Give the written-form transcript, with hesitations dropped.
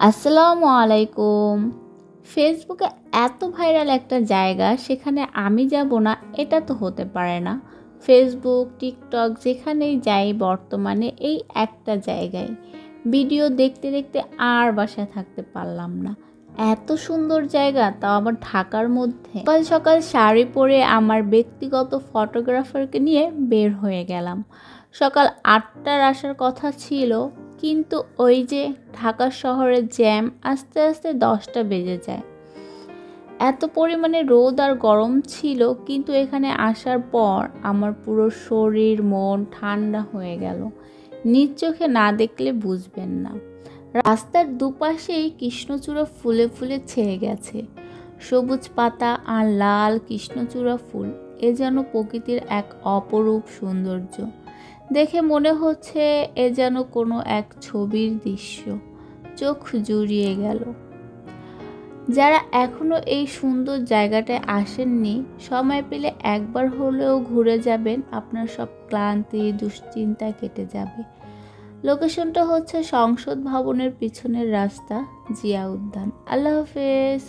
আসসালামু আলাইকুম। ফেসবুকে এত ভাইরাল একটা জায়গা, সেখানে আমি যাব না এটা তো হতে পারে না। ফেসবুক, টিকটক যেখানেই যাই বর্তমানে এই একটা জায়গায় ভিডিও দেখতে দেখতে আর বাসায় থাকতে পারলাম না। এত সুন্দর জায়গা, তাও আবার ঢাকার মধ্যে। সকাল সকাল শাড়ি পরে আমার ব্যক্তিগত ফটোগ্রাফারকে নিয়ে বের হয়ে গেলাম। সকাল 8টার আসার কথা ছিল, কিন্তু ওই যে ঢাকা শহরের জ্যাম, আস্তে আস্তে 10টা বেজে যায়। এত পরিমাণে রোদ আর গরম ছিল, কিন্তু এখানে আসার পর আমার পুরো শরীর মন ঠান্ডা হয়ে গেল। নিজ চোখে না দেখলে বুঝবেন না। রাস্তার দুপাশেই কৃষ্ণচূড়া ফুলে ফুলে ছেয়ে গেছে। সবুজ পাতা আর লাল কৃষ্ণচূড়া ফুল, এ যেন প্রকৃতির এক অপরূপ সৌন্দর্য। দেখে মনে হচ্ছে এ যেন কোনো এক ছবির দৃশ্য, চোখ জুড়িয়ে গেল। যারা এখনো এই সুন্দর জায়গাটায় আসেননি, সময় পেলে একবার হলেও ঘুরে যাবেন, আপনার সব ক্লান্তি দুশ্চিন্তা কেটে যাবে। লোকেশনটা হচ্ছে সংসদ ভবনের পিছনের রাস্তা, জিয়া উদ্যান। আল্লাহ হাফেজ।